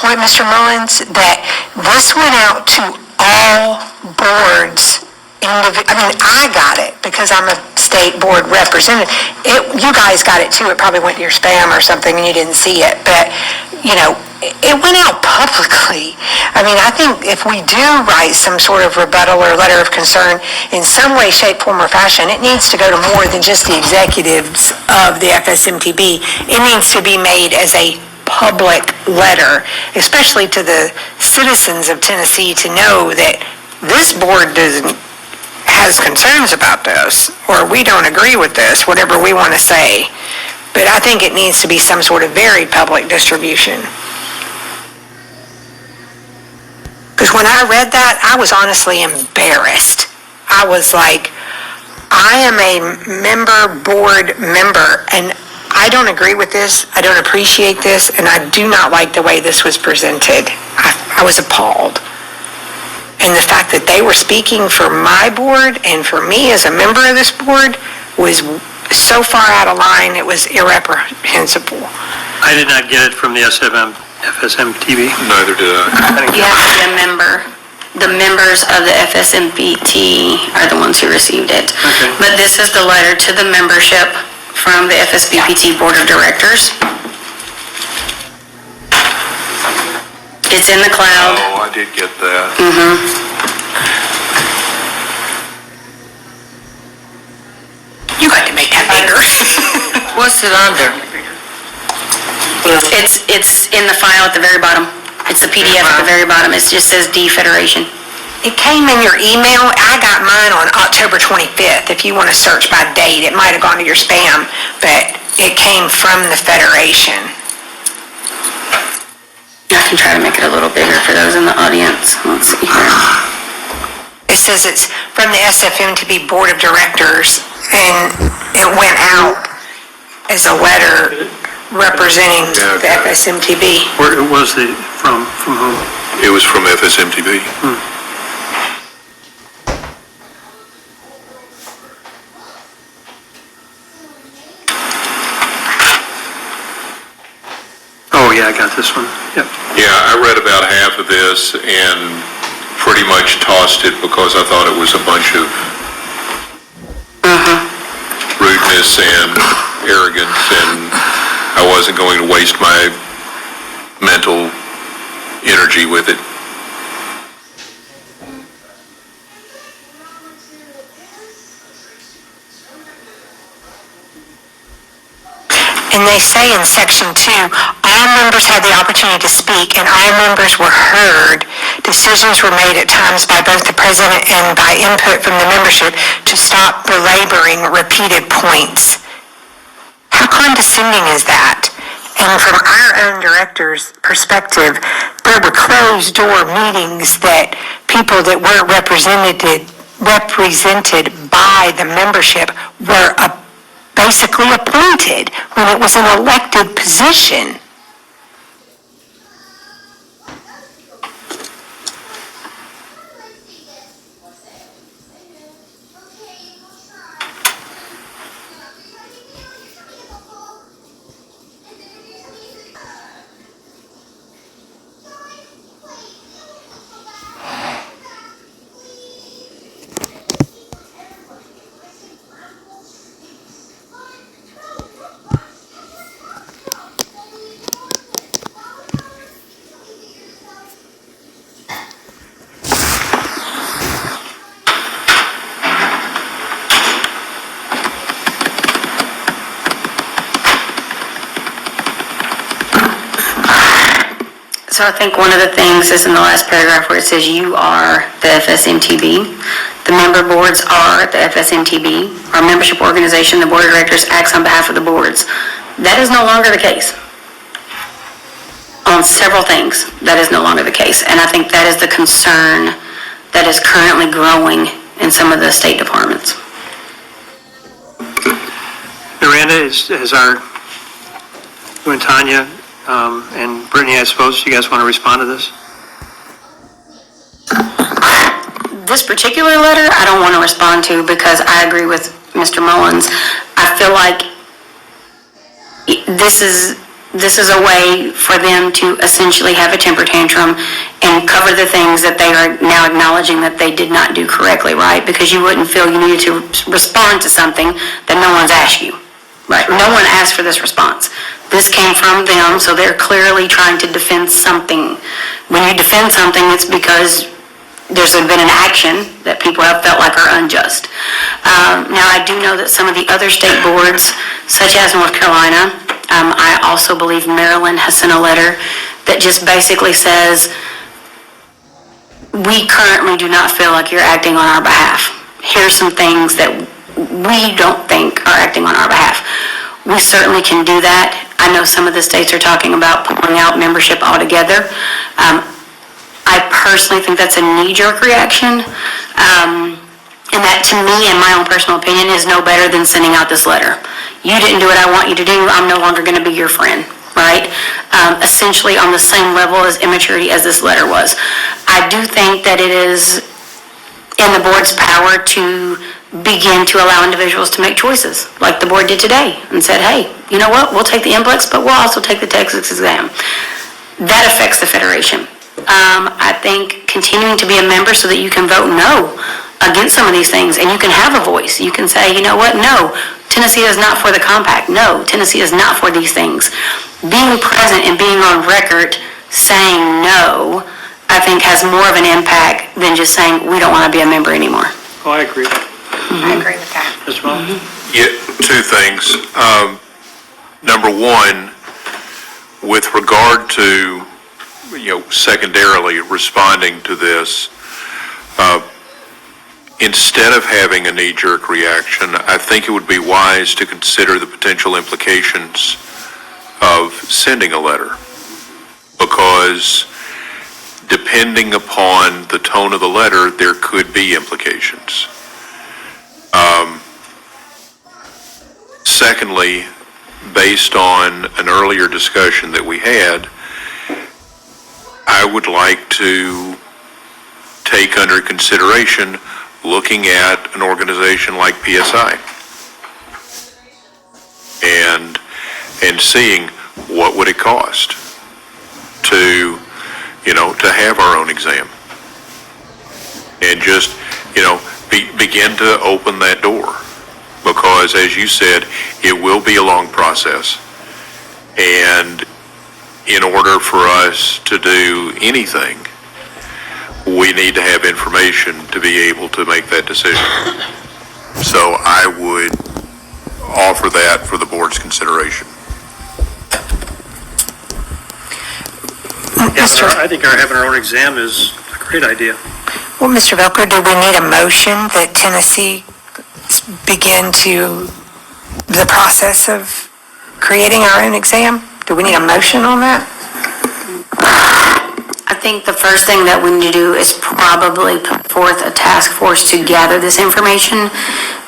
point, Mr. Mullins, that this went out to all boards. I got it because I'm a state board representative. You guys got it too. It probably went to your spam or something and you didn't see it. But, it went out publicly. I think if we do write some sort of rebuttal or letter of concern in some way, shape, form, or fashion, it needs to go to more than just the executives of the FSMTB. It needs to be made as a public letter, especially to the citizens of Tennessee, to know that this board has concerns about this, or we don't agree with this, whatever we want to say. But I think it needs to be some sort of very public distribution. Because when I read that, I was honestly embarrassed. I was like, I am a board member, and I don't agree with this, I don't appreciate this, and I do not like the way this was presented. I was appalled. And the fact that they were speaking for my board and for me as a member of this board was so far out of line, it was irreprehensible. I did not get it from the FSMTB. Neither did I. You have to be a member. The members of the FSMBT are the ones who received it. Okay. But this is the letter to the membership from the FSBPT Board of Directors. It's in the cloud. Oh, I did get that. You got to make that bigger. What's it under? It's in the file at the very bottom. It's the PDF at the very bottom. It just says D Federation. It came in your email. I got mine on October 25th. If you want to search by date, it might have gone to your spam, but it came from the Federation. I can try to make it a little bigger for those in the audience. Let's see here. It says it's from the SFMTB Board of Directors, and it went out as a letter representing the FSMTB. Where was from whom? It was from FSMTB. Oh, yeah, I got this one. Yep. Yeah, I read about half of this and pretty much tossed it because I thought it was a bunch of rudeness and arrogance, and I wasn't going to waste my mental energy with it. And they say in Section 2, all members had the opportunity to speak and all members were heard. Decisions were made at times by both the president and by input from the membership to stop belaboring repeated points. How condescending is that? And from our own director's perspective, there were closed-door meetings that people that weren't represented by the membership were basically appointed when it was an elected position. So I think one of the things is in the last paragraph where it says you are the FSMTB. The member boards are the FSMTB. Our membership organization, the board of directors, acts on behalf of the boards. That is no longer the case. On several things, that is no longer the case. And I think that is the concern that is currently growing in some of the state departments. Miranda, is our, you and Tanya, and Brittany, I suppose you guys want to respond to this? This particular letter, I don't want to respond to because I agree with Mr. Mullins. I feel like this is this is a way for them to essentially have a temper tantrum and cover the things that they are now acknowledging that they did not do correctly, right? Because you wouldn't feel you needed to respond to something that no one's asked you. Right, no one asked for this response. This came from them, so they're clearly trying to defend something. When you defend something, it's because there's been an action that people have felt like are unjust. Now, I do know that some of the other state boards, such as North Carolina, I also believe Maryland has sent a letter that just basically says, we currently do not feel like you're acting on our behalf. Here's some things that we don't think are acting on our behalf. We certainly can do that. I know some of the states are talking about pulling out membership altogether. I personally think that's a knee-jerk reaction. And that, to me, in my own personal opinion, is no better than sending out this letter. You didn't do what I want you to do, I'm no longer going to be your friend, right? Essentially on the same level as immaturity as this letter was. I do think that it is in the board's power to begin to allow individuals to make choices, like the board did today, and said, hey, you know what, we'll take the NCLEX, but we'll also take the Texas exam. That affects the Federation. I think continuing to be a member so that you can vote no against some of these things, and you can have a voice. You can say, you know what, no, Tennessee is not for the compact. No, Tennessee is not for these things. Being present and being on record saying no, I think has more of an impact than just saying we don't want to be a member anymore. Oh, I agree. I agree with that. Mr. Mullins? Yeah, two things. Number one, with regard to, secondarily responding to this, instead of having a knee-jerk reaction, I think it would be wise to consider the potential implications of sending a letter. Because depending upon the tone of the letter, there could be implications. Secondly, based on an earlier discussion that we had, I would like to take under consideration looking at an organization like PSI and seeing what would it cost to have our own exam, and just, begin to open that door. Because, as you said, it will be a long process. And in order for us to do anything, we need to have information to be able to make that decision. So I would offer that for the board's consideration. Yeah, but I think having our own exam is a great idea. Well, Mr. Velker, do we need a motion that Tennessee begin the process of creating our own exam? Do we need a motion on that? I think the first thing that we need to do is probably put forth a task force to gather this information,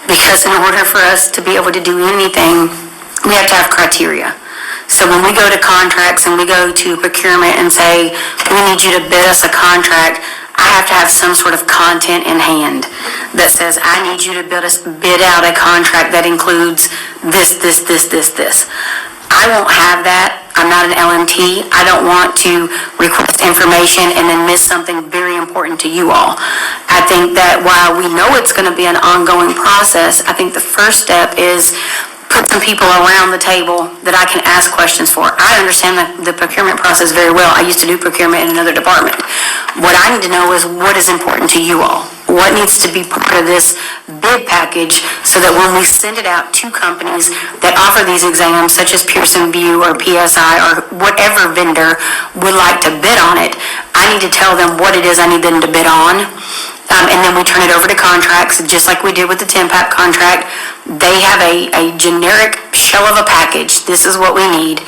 because in order for us to be able to do anything, we have to have criteria. So when we go to contracts and we go to procurement and say, we need you to bid us a contract, I have to have some sort of content in hand that says, I need you to bid out a contract that includes this. I won't have that. I'm not an LMT. I don't want to request information and then miss something very important to you all. I think that while we know it's going to be an ongoing process, I think the first step is put some people around the table that I can ask questions for. I understand the procurement process very well. I used to do procurement in another department. What I need to know is what is important to you all. What needs to be part of this bid package so that when we send it out to companies that offer these exams, such as Pearson VUE or PSI or whatever vendor would like to bid on it, I need to tell them what it is I need them to bid on. And then we turn it over to contracts, just like we did with the TEMPAP contract. They have a generic shell of a package. This is what we need.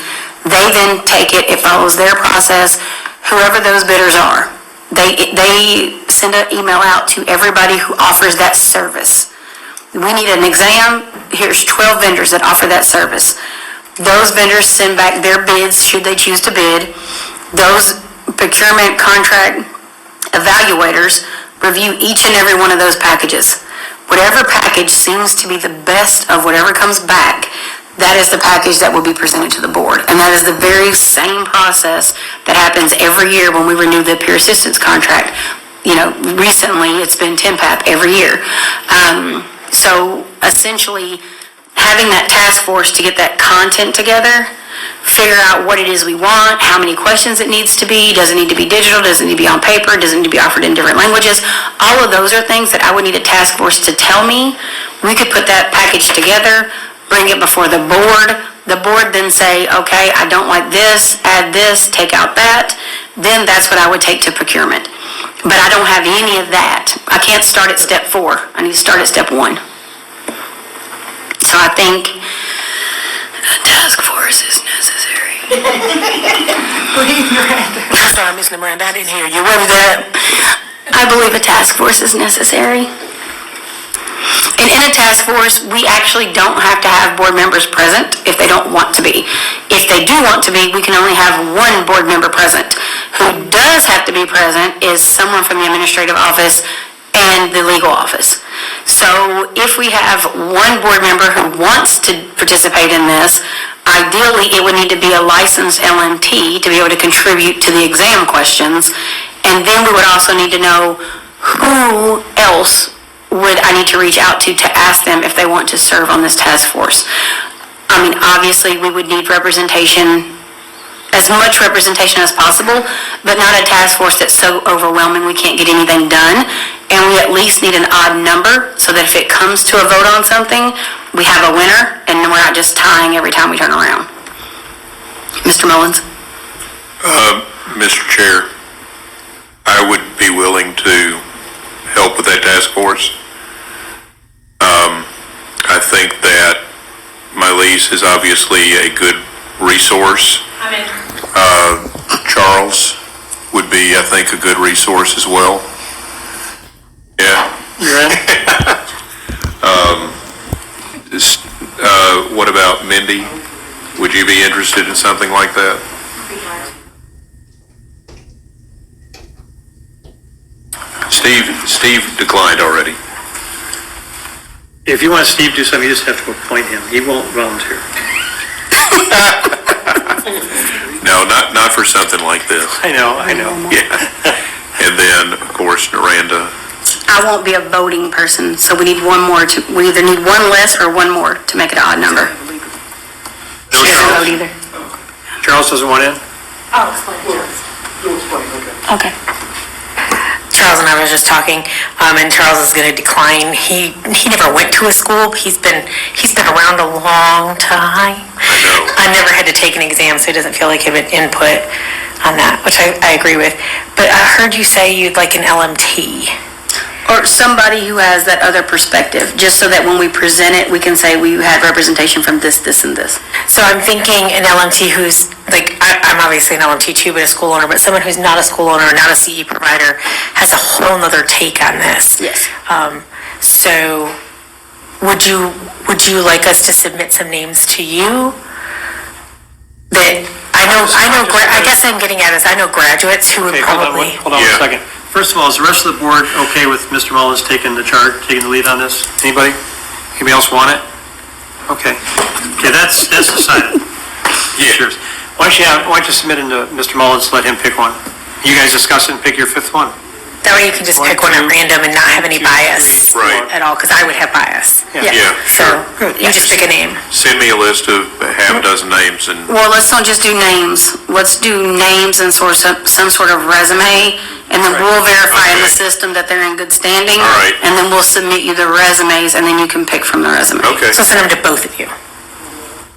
They then take it, it follows their process, whoever those bidders are. They send an email out to everybody who offers that service. We need an exam. Here's 12 vendors that offer that service. Those vendors send back their bids, should they choose to bid. Those procurement contract evaluators review each and every one of those packages. Whatever package seems to be the best of whatever comes back, that is the package that will be presented to the board. And that is the very same process that happens every year when we renew the peer assistance contract. You know, recently, it's been TIMPAP every year. So essentially, having that task force to get that content together, figure out what it is we want, how many questions it needs to be, does it need to be digital, does it need to be on paper, does it need to be offered in different languages, all of those are things that I would need a task force to tell me. We could put that package together, bring it before the board then say, okay, I don't like this, add this, take out that, then that's what I would take to procurement. But I don't have any of that. I can't start at step 4, I need to start at step 1. So I think a task force is necessary. I'm sorry, Ms. Miranda, I didn't hear you. What was that? I believe a task force is necessary. And in a task force, we actually don't have to have board members present if they don't want to be. If they do want to be, we can only have one board member present. Who does have to be present is someone from the administrative office and the legal office. So if we have one board member who wants to participate in this, ideally it would need to be a licensed LMT to be able to contribute to the exam questions. And then we would also need to know who else would I need to reach out to ask them if they want to serve on this task force. I mean, obviously, we would need representation, as much representation as possible, but not a task force that's so overwhelming we can't get anything done. And we at least need an odd number so that if it comes to a vote on something, we have a winner and we're not just tying every time we turn around. Mr. Mullins? Mr. Chair, I would be willing to help with that task force. I think that my lease is obviously a good resource. Charles would be, I think, a good resource as well. Yeah. You're in? What about Mindy? Would you be interested in something like that? Steve declined already. If you want Steve to do something, you just have to appoint him. He won't volunteer. No, not for something like this. I know. Yeah. And then, of course, Miranda. I won't be a voting person, so we need one more we either need one less or one more to make it an odd number. No, She doesn't Charles. vote either. Charles doesn't want in? Okay. Charles and I was just talking, and Charles is going to decline. He never went to a school. He's been around a long time. I know. I never had to take an exam, so he doesn't feel like he had input on that, which I agree with. But I heard you say you'd like an LMT. Or somebody who has that other perspective, just so that when we present it, we can say we had representation from this, this, and this. So I'm thinking an LMT who's, like, I'm obviously an LMT too, but a school owner, but someone who's not a school owner, not a CE provider, has a whole nother take on this. Yes. So would you like us to submit some names to you? That, I guess I'm getting at is, I know graduates who would Okay, probably. hold on Yeah. one second. First of all, is the rest of the board okay with Mr. Mullins taking the lead on this? Anybody? Anybody else want it? Okay. Okay, that's decided. Yeah. Sure. Why don't you submit into Mr. Mullins, let him pick one. You guys discuss it and pick your fifth one. That way you can just pick one at random and not have any bias Right. at all, because I would have bias. Yeah, So sure. you just pick a name. Send me a list of half a dozen names and, Well, let's not just do names. Let's do names and some sort of resume, and then we'll verify in the Okay. system that they're in good standing. All right. And then we'll submit you the resumes, and then you can pick from the resume. okay. So send them to both of you.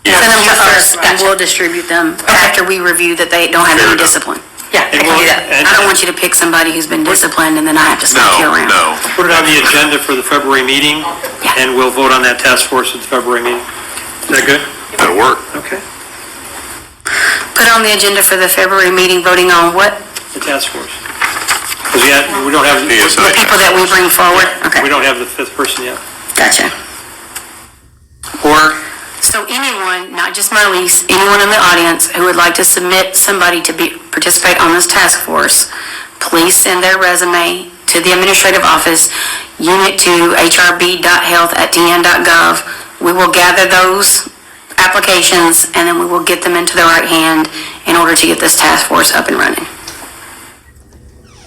Send them to Yeah. us, and we'll distribute them after we review that they don't have Fair any enough. discipline. Yeah, I can do that. I don't want you to pick somebody who's been disciplined, and then I have to slap you No, around. no. Put it on the agenda for the February meeting, Yeah. and we'll vote on that task force at the February meeting. Is that good? That'll work. Okay. Put on the agenda for the February meeting, voting on what? The task force. Because we don't have, PSI. The people that we bring forward? Okay, we don't have the fifth person yet. gotcha. Or, So anyone, not just my lease, anyone in the audience who would like to submit somebody to participate on this task force, please send their resume to the administrative office, unit 2, hrb.health@dn.gov. We will gather those applications, and then we will get them into the right hand in order to get this task force up and running.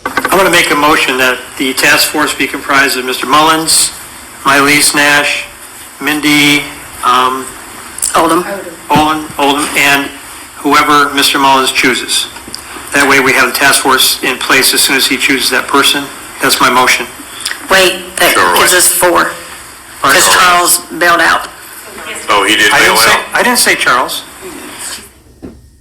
I want to make a motion that the task force be comprised of Mr. Mullins, Mylese Nash, Mindy, Oldham? Oldham, and whoever Mr. Mullins chooses. That way we have the task force in place as soon as he chooses that person. That's my motion. Wait, that Sure, gives right. us 4, because Charles bailed out. Oh, he did bail out? I didn't say Charles.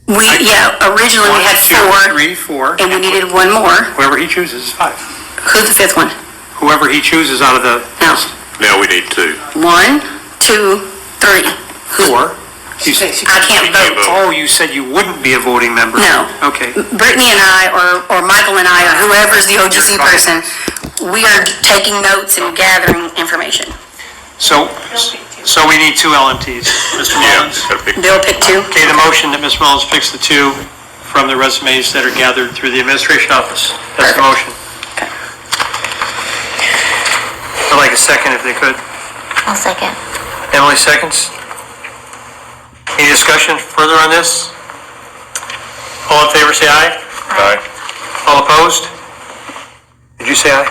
Originally we had 4, 3, 4. and we needed 1 more. Whoever he chooses is 5. Who's the 5th one? Whoever he chooses out of the No. Now we need 2. 1, 2, 3. 4. I can't vote. Oh, you said you wouldn't be a voting member? No. Okay. Brittany and I, or Michael and I, or whoever's the OGC person, we are taking notes and gathering information. So we need 2 LMTs. Mr. Yeah, Mullins? gotta pick. Bill picked 2. Okay, the motion that Ms. Mullins picks the 2 from the resumes that are gathered through the administration office. That's the motion. Okay. I'd like a second if they could. I'll second. Emily seconds. Any discussion further on this? All in favor, say aye. Aye. All opposed? Did you say aye?